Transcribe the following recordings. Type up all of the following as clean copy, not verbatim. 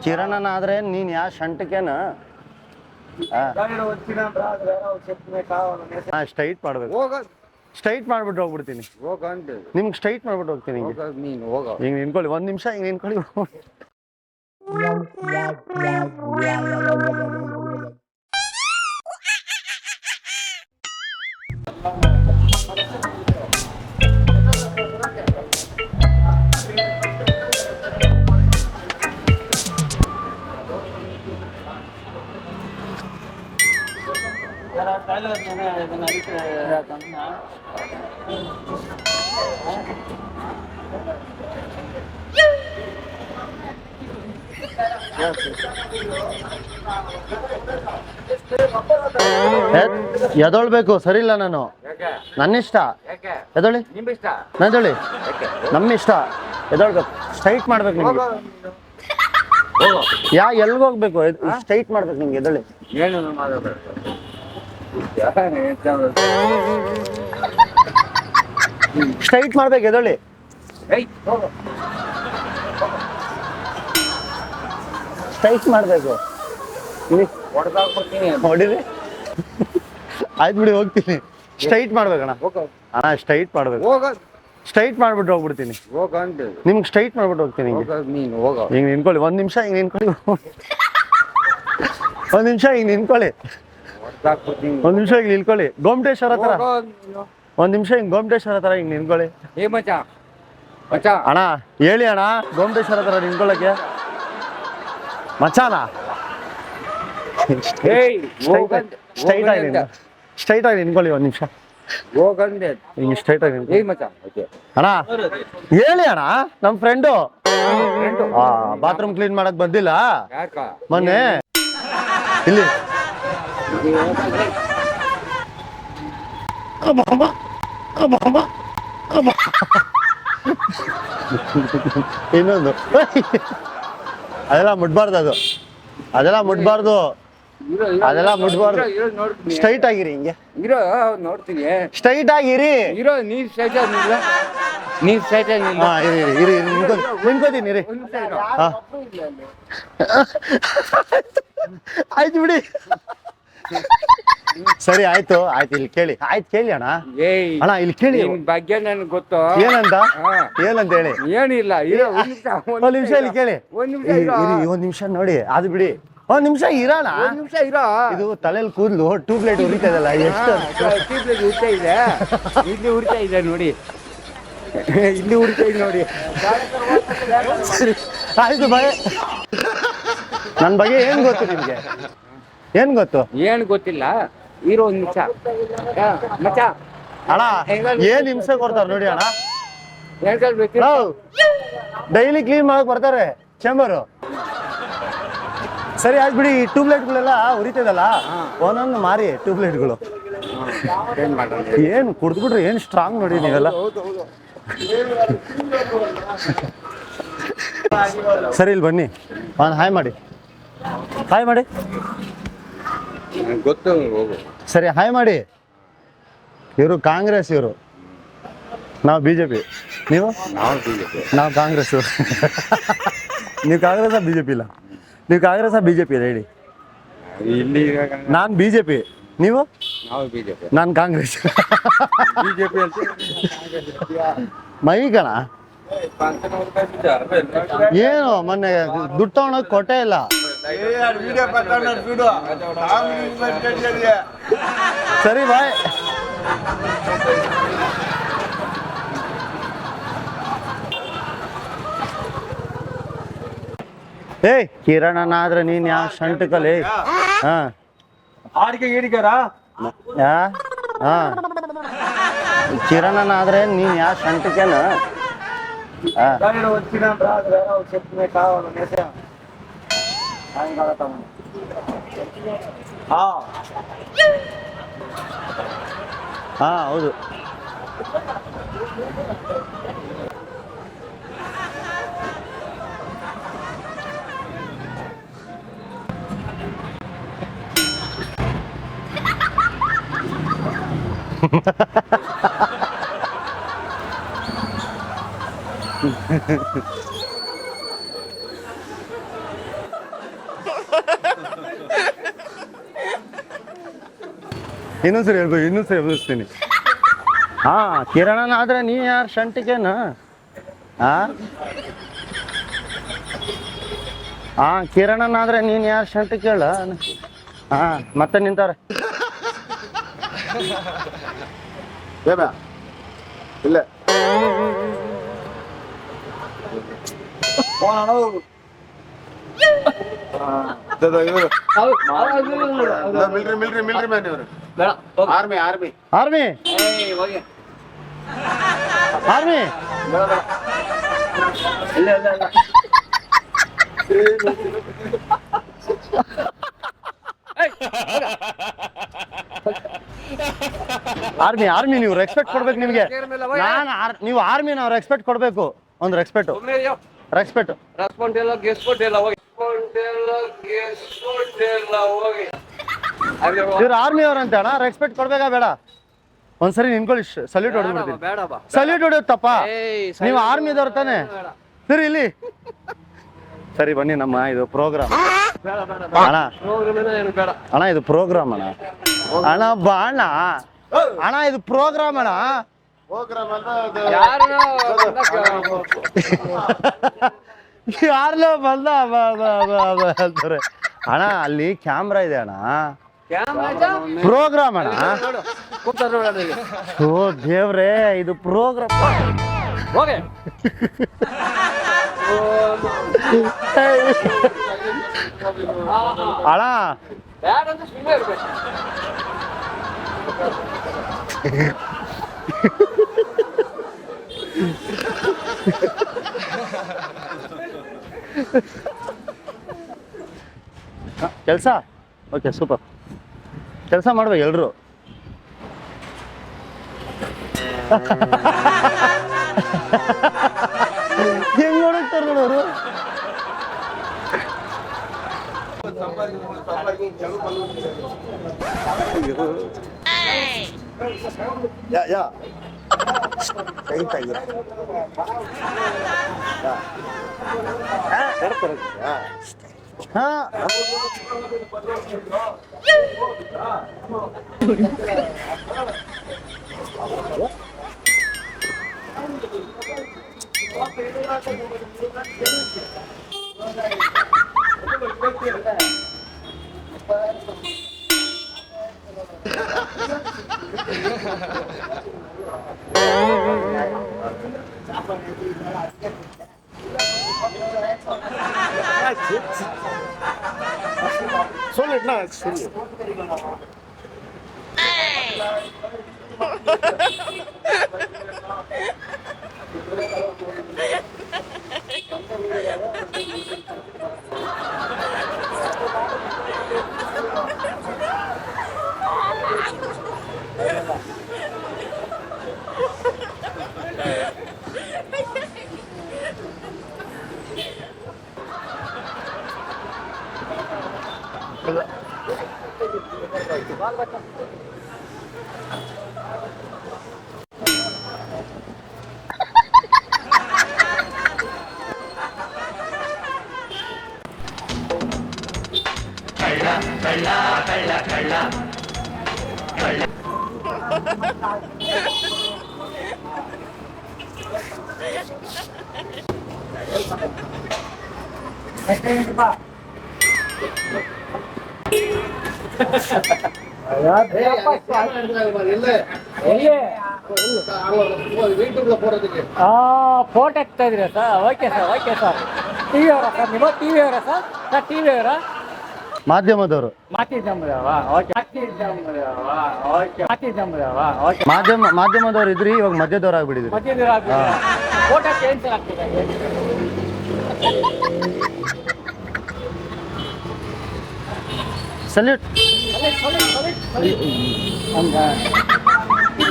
ಕಿರಣನಾದ್ರೆ ನೀನ್ ಯಾ ಶಂಟಕೇನ ಸ್ಟ್ರೈಟ್ ಮಾಡ್ಬೇಕು. ಸ್ಟ್ರೈಟ್ ಮಾಡ್ಬಿಟ್ಟು ಹೋಗ್ಬಿಡ್ತೀನಿ. ನಿಮ್ಗೆ ಸ್ಟ್ರೈಟ್ ಮಾಡ್ಬಿಟ್ಟು ಹೋಗ್ತೀನಿ. ಹಿಂಗೆ ನಿನ್ಕೊಳ್ಳಿ, ಒಂದ್ ನಿಮಿಷ ಹಿಂಗೆ ನಿನ್ಕೊಳ್ಳಿ. ಎದೊಳ್ಬೇಕು, ಸರಿ ಇಲ್ಲ. ನಾನು ನನ್ನಿಷ್ಟ ಎದೊಳಿ, ನದೊಳಿ, ನಮ್ಮಿಷ್ಟ. ಎದೊಳ್ಬೇಕು, ಸ್ಟ್ರೈಟ್ ಮಾಡ್ಬೇಕು ನಿಮ್ಗೆ. ಎಲ್ಗೋಗ್ಬೇಕು, ಸ್ಟ್ರೈಟ್ ಮಾಡ್ಬೇಕು ನಿಮ್ಗೆ. ಎದೊಳಿ, ಸ್ಟ್ರೈಟ್ ಮಾಡ್ಬೇಕು. ಎದೊಳಿ, ಸ್ಟ್ರೈಟ್ ಮಾಡ್ಬೇಕು. ಹೊಡಿರಿ, ಆಯ್ತು ಬಿಡಿ, ಹೋಗ್ತೀನಿ. ಸ್ಟ್ರೈಟ್ ಮಾಡ್ಬೇಕಣ್ಣ. ಅಣ್ಣ ಸ್ಟ್ರೈಟ್ ಮಾಡ್ಬೇಕು. ಸ್ಟ್ರೈಟ್ ಮಾಡ್ಬಿಟ್ಟು ಹೋಗ್ಬಿಡ್ತೀನಿ. ನಿಮ್ಗೆ ಸ್ಟ್ರೈಟ್ ಮಾಡ್ಬಿಟ್ಟು ಹೋಗ್ತೀನಿ. ಹಿಂಗೆ ನಿನ್ಕೊಳ್ಳಿ, ಒಂದ್ ನಿಮಿಷ ಹಿಂಗೆ ನಿನ್ಕೊಳ್ಳಿ. ಒಂದ್ ನಿಮಿಷ ಹಿಂಗೆ ನಿನ್ಕೊಳ್ಳಿ. ಒಂದ್ ನಿಮಿಷ ಹಿಂಗೆ ನಿಲ್ಕೊಳ್ಳಿ. ಗೋಮಟೇಶ್ವರ ಹತ್ರ ಒಂದ್ ನಿಮಿಷ ಹಿಂಗೆ ಗೋಮಟೇಶ್ವರ ಹತ್ರ ಹಿಂಗೆ ನಿನ್ಕೊಳ್ಳಿ. ಅಣ್ಣ ಹೇಳಿ ಅಣ್ಣ, ಗೋಮಟೇಶ್ವರ ಹತ್ರ ನಿನ್ಕೊಳ್ಳಕ್ಕೆ ಮಚಾನ. ಸ್ಟ್ರೈಟ್ ಆಗಿ ನಿನ್ಕೊಳ್ಳಿ, ಒಂದ್ ನಿಮಿಷ ಹಿಂಗೆ ಸ್ಟ್ರೈಟ್ ಆಗಿ ಅಣ್ಣ. ಹೇಳಿ ಅಣ್ಣ, ನಮ್ ಫ್ರೆಂಡು ಬಾತ್ರೂಮ್ ಕ್ಲೀನ್ ಮಾಡಕ್ ಬಂದಿಲ್ಲ ಮೊನ್ನೆ ಇಲ್ಲಿ. ಇನ್ನೊಂದು ಅದೆಲ್ಲ ಮುಟ್ಬಾರ್ದು, ಅದೆಲ್ಲ ಮುಟ್ಬಾರ್ದು. ಸ್ಟ್ರೈಟ್ ಆಗಿರಿ, ಹಿಂಗೆ ನೋಡ್ತೀನಿ. ಸ್ಟ್ರೈಟ್ ಆಗಿರಿ. ನಿಂತ್ಕೋತೀನಿ ರೀ. ಆಯ್ತು ಬಿಡಿ, ಸರಿ ಆಯ್ತು. ಇಲ್ಲಿ ಕೇಳಿ. ಆಯ್ತು ಕೇಳಿ ಅಣ್ಣ. ಅಣ್ಣ ಇಲ್ಲಿ ಕೇಳಿ ಬಗ್ಗೆ ನನ್ಗೆ ಗೊತ್ತು. ಏನಂತ ಹೇಳಿ. ಏನಿಲ್ಲ, ಒಂದ್ ನಿಮಿಷ ಇಲ್ಲಿ ಕೇಳಿ. ಒಂದ್ ನಿಮಿಷ ನೋಡಿ, ಅದು ಬಿಡಿ. ಒಂದ್ ನಿಮಿಷ ಇರೋಣ. ಇದು ತಲೆಯಲ್ಲಿ ಕೂದಲು ಟ್ಯೂಬ್ಲೈಟ್ ಉರಿತಾ ಇದಲ್ಲ, ಎಷ್ಟು ಟ್ಯೂಬ್ಲೈಟ್ ಉರಿತಾ ಇದೆ. ಇಲ್ಲಿ ಉರಿತಾ ಇದೆ ನೋಡಿ, ಇಲ್ಲಿ ಉರಿತಾ ಇದೆ ನೋಡಿ. ಆಯ್ತು ಬಾಯ್. ನನ್ನ ಬಗ್ಗೆ ಏನ್ ಗೊತ್ತು ನಿಮ್ಗೆ? ಏನ್ ಗೊತ್ತು? ಏನ್ ಗೊತ್ತಿಲ್ಲ. ಇರೋ ಒಂದ್ ನಿಮಿಷ ಮಚ್ಚ. ಅಣ್ಣ ಏನ್ ಹಿಂಸೆ ಕೊಡ್ತಾರ ನೋಡಿ ಅಣ್ಣ. ಹೇಳ್ಕೊಳ್ಬೇಕು. ಡೈಲಿ ಕ್ಲೀನ್ ಮಾಡಕ್ ಬರ್ತಾರೆ ಚೇಂಬರು. ಸರಿ ಆಯ್ತು ಬಿಡಿ. ಟ್ಯೂಬ್ಲೈಟ್ಗಳೆಲ್ಲ ಉರಿತದಲ್ಲ, ಒಂದೊಂದು ಮಾರಿ ಟ್ಯೂಬ್ಲೈಟ್ಗಳು. ಏನು ಕುಡ್ದ್ಬಿಟ್ರೆ ಏನು ಸ್ಟ್ರಾಂಗ್ ನೋಡಿ ನೀವೆಲ್ಲ. ಸರಿ ಇಲ್ಲಿ ಬನ್ನಿ, ಹಾಯ್ ಮಾಡಿ. ಹಾಯ್ ಮಾಡಿ. ಗೊತ್ತು. ಸರಿ ಹಾಯ್ ಮಾಡಿ. ಇವರು ಕಾಂಗ್ರೆಸ್, ಇವರು ನಾವು ಬಿಜೆಪಿ. ನೀವು? ನಾವು ಕಾಂಗ್ರೆಸ್. ನೀವು ಕಾಂಗ್ರೆಸ್ ಬಿಜೆಪಿ? ಇಲ್ಲ, ನೀವು ಕಾಂಗ್ರೆಸ್ ಬಿಜೆಪಿ ಹೇಳಿ. ನಾನು ಬಿಜೆಪಿ, ನೀವು? ನಾನು ಕಾಂಗ್ರೆಸ್. ಮೈ ಕಣ. ಏನು ಮೊನ್ನೆ ದುಡ್ಡು ತಗೊಂಡೋಗಿ ಕೊಟ್ಟೆ ಇಲ್ಲ. ಸರಿ ಬಾಯ್. ಏಯ್ ಕಿರಣನಾದ್ರೆ ನೀನ್ ಯಾವ ಶಂಟಕಲಿ? ಕಿರಣನಾದ್ರೆ ನೀನ್ ಯಾವ ಶಂಟಕೇನ? ಹೌದು. ಇನ್ನೊಂದ್ಸರಿ ಹೇಳ್ಬೇಕು, ಇನ್ನೊಂದ್ಸರಿ ಎಬ್ಬಿಸ್ತೀನಿ. ಹಾ, ಕಿರಣನ ಆದ್ರೆ ನೀ ಯಾರು ಶಂಟಿಗೇನ? ಹಾ, ಕಿರಣನ ಆದ್ರೆ ನೀನ್ ಯಾರು ಶಂಟಿ ಕೇಳ? ಹಾ, ಮತ್ತೆ ನಿಂತಾರೆ. ಇಲ್ಲ ಮಿಲ್ಟ್ರಿ ಮ್ಯಾನ್ ಇವರು. Army army army army army army ನೀವು ರೆಸ್ಪೆಕ್ಟ್ ಕೊಡ್ಬೇಕು ನಿಮ್ಗೆ. ನೀವು ಆರ್ಮಿ ನಾವು ರೆಸ್ಪೆಕ್ಟ್ ಕೊಡ್ಬೇಕು. ಒಂದು ರೆಸ್ಪೆಕ್ಟ್ ರೆಸ್ಪೆಕ್ಟ್ ಇವ್ರು ಆರ್ಮಿ ಅವ್ರ ಅಂತ ಅಣ್ಣ, ರೆಸ್ಪೆಕ್ಟ್ ಕೊಡ್ಬೇಕಾ ಬೇಡ? ಒಂದ್ಸರಿ ನಿನ್ಕೊಳ್ಳಿ, ಸಲ್ಯೂಟ್ ಹೊಡೆದ್ಬಿಡ್ತೀನಿ. ಸಲ್ಯೂಟ್ ಹೊಡೆಯುತ್ತಪ್ಪ, ನೀವು ಆರ್ಮಿದವ್ರು ತಾನೆ? ಸರಿ ಇಲ್ಲಿ ಸರಿ ಬನ್ನಿ, ನಮ್ಮ ಇದು ಪ್ರೋಗ್ರಾಮ್ ಅಣ್ಣ. ಅಣ್ಣ ಇದು ಪ್ರೋಗ್ರಾಮ್ ಅಣ್ಣ. ಅಣ್ಣ ಬಾ ಅಣ್ಣ. ಅಣ್ಣ ಇದು ಪ್ರೋಗ್ರಾಮ್ ಅಣ್ಣ. ಯಾರ್ಲೋ ಬಂದ ಅಂತಾರೆ ಅಣ್ಣ. ಅಲ್ಲಿ ಕ್ಯಾಮ್ರಾ ಇದೆ ಅಣ್ಣ, ಪ್ರೋಗ್ರಾಮ್ ಅಣ್ಣ. ಓ ದೇವ್ರೇ, ಇದು ಪ್ರೋಗ್ರಾಮ್ ಅಣ್ಣ. ಕೆಲಸ ಓಕೆ, ಸೂಪರ್. ಕೆಲಸ ಮಾಡ್ಬೇಕು ಎಲ್ರು. ಹೆಂಗ್ ನೋಡುತ್ತಾರೆ ನೋಡೋರು. சொல்லுண்ணா சொல்லு. ಫೋಟೋ ಹಾಕ್ತಾ ಇದ್ದೀರಾ sir? Okay sir, okay sir. T V ಅವರಾ ಸರ್ ನೀವು? ಟಿ ವಿ ಅವರಾ ಸರ್? ಸರ್ ಟಿ ವಿ ಅವರಾ? ಮಾಧ್ಯಮದವರು. ಮಾಧ್ಯಮದವ್ರು ಇದ್ರಿ, ಇವಾಗ ಮಧ್ಯದವ್ರು ಆಗ್ಬಿಟ್ಟಿದ್ರಿ. ಫೋಟೋ ಚೇಂಜ್ ಆಗ್ತಿದೆ. ಸಲ್ಯೂಟ್.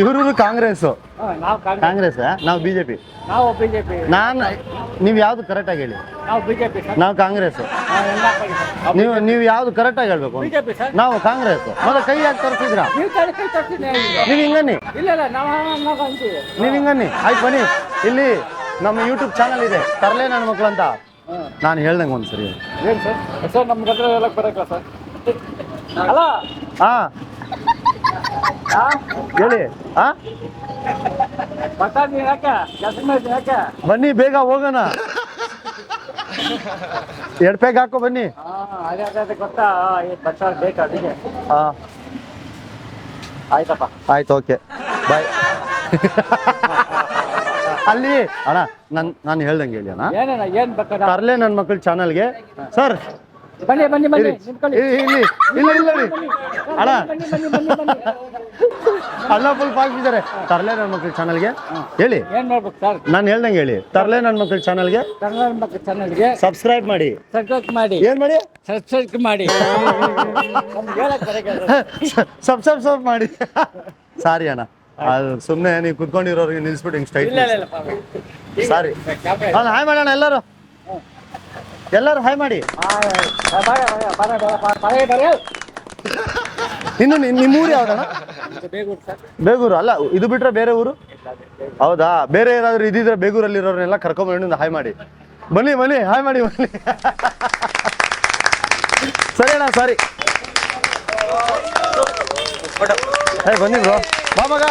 ಇವರು ಕಾಂಗ್ರೆಸ್, ಕಾಂಗ್ರೆಸ್, ನಾವು ಬಿಜೆಪಿ. ನೀವು ಯಾವ್ದು ಕರೆಕ್ಟ್ ಆಗಿ ಹೇಳಿ. ನಾವು ಕಾಂಗ್ರೆಸ್. ನೀವು ಯಾವ್ದು ಕರೆಕ್ಟ್ ಆಗಿ ಹೇಳ್ಬೇಕು. ನಾವು ಕಾಂಗ್ರೆಸ್. ಮತ್ತೆ ಕೈ ಯಾಕೆ ತರಿಸಿದ್ರ? ನೀವು ಹಿಂಗನ್ನಿ, ನೀವು ಹಿಂಗನ್ನಿ. ಆಯ್ತು ಬನ್ನಿ ಇಲ್ಲಿ ನಮ್ಮ ಯೂಟ್ಯೂಬ್ ಚಾನಲ್ ಇದೆ ತರಲೆ ನನ್ನ ಮಕ್ಕಳು ಅಂತ. ನಾನು ಹೇಳ್ದಂಗೆ ಒಂದ್ಸರಿ. ಏನು ಸರ್ ಸರ್ ನಮ್ಮ ಗದ್ರ ಹೇಳಕ್ ಬರಲ್ಲ ಸರ್. ಅಲ್ಲ ಹಾ ಹೇಳಿ. ಹಾ ಬರ್ತಾ ಇದ್ದೀನಿ ಯಾಕೆ ಕೆಲಸ ಮಾಡಿದ್ದೀನಿ ಯಾಕೆ? ಬನ್ನಿ ಬೇಗ ಹೋಗೋಣ. ಎಡ್ಪೆಗ್ ಹಾಕೋ ಬನ್ನಿ. ಅದೇ ಅದೇ ಅದೇ ಗೊತ್ತಾ ಬರ್ತಾ ಬೇಕಾ ಅದಕ್ಕೆ. ಹಾ ಆಯ್ತಪ್ಪ. ಆಯ್ತು ಓಕೆ ಬಾಯ್. ಅಲ್ಲಿ ಅಣ್ಣ ನಾನು ಹೇಳ್ದಂಗೆ ಹೇಳಿ ಅಣ್ಣ. ಏನೇನ ಏನು ಬೇಕಾದ ತರ್ಲೆ ನನ್ನ ಮಕ್ಕಳ ಚಾನಲ್ಗೆ ಸರ್ ಬನ್ನಿ ಬನ್ನಿ ಬನ್ನಿ ನಿಂತ್ಕೊಳ್ಳಿ. ಇಲ್ಲಿ ಇಲ್ಲ ಇಲ್ಲ ರೀ ಅಣ್ಣ ಬನ್ನಿ ಬನ್ನಿ ಬನ್ನಿ ಬನ್ನಿ. ಅಲ್ಲ ಫುಲ್ ಪಾಕಿದ್ದಾರೆ. ತರ್ಲೆ ನನ್ನ ಮಕ್ಕಳ ಚಾನಲ್ಗೆ ಹೇಳಿ. ಏನು ಮಾಡ್ಬೇಕು ಸರ್? ನಾನು ಹೇಳ್ದಂಗೆ ಹೇಳಿ. ತರ್ಲೆ ನನ್ನ ಮಕ್ಕಳ ಚಾನಲ್ಗೆ ಕನ್ನಡ ಮಕ್ಕಳ ಚಾನಲ್ಗೆ ಸಬ್ಸ್ಕ್ರೈಬ್ ಮಾಡಿ. ಸಬ್ಸ್ಕ್ರೈಬ್ ಮಾಡಿ. ಏನ್ ಮಾಡಿ? ಸಬ್ಸ್ಕ್ರೈಬ್ ಮಾಡಿ. ನಮ್ಗೆ ಹೇಳಕ್ ಬರಲ್ಲ. ಸಬ್ ಮಾಡಿ. ಸಾರಿ ಅಣ್ಣ, ಅದು ಸುಮ್ಮನೆ ನೀವು ಕುತ್ಕೊಂಡಿರೋರಿಗೆ ನಿಲ್ಸ್ಬಿಟ್ಟು ಹಿಂಗೆ ಸ್ಟ್ರೈಟ್. ಇಲ್ಲ ಇಲ್ಲ ಇಲ್ಲ ಸಾರಿ. ಅಲ್ಲ ಹಾಯ್ ಮಾಡೋಣ ಎಲ್ಲರೂ. ಎಲ್ಲರೂ ಹಾಯ್ ಮಾಡಿ. ಇನ್ನು ನಿಮ್ಮ ಊರು ಯಾವ್ದಣ್ಣ? ಬೇಗೂರು ಅಲ್ಲ, ಇದು ಬಿಟ್ರೆ ಬೇರೆ ಊರು? ಹೌದಾ? ಬೇರೆ ಏನಾದ್ರು ಇದಿದ್ರೆ ಬೇಗೂರಲ್ಲಿರೋರ್ನೆಲ್ಲ ಕರ್ಕೊಂಡ್ಬಂದು ಹಾಯ್ ಮಾಡಿ. ಬನ್ನಿ ಬನ್ನಿ ಹಾಯ್ ಮಾಡಿ ಬನ್ನಿ. ಸರಿ ಅಣ್ಣ ಸಾರಿ. ಬನ್ನಿ ಬ್ರೋ ಬಾ ಮಗ.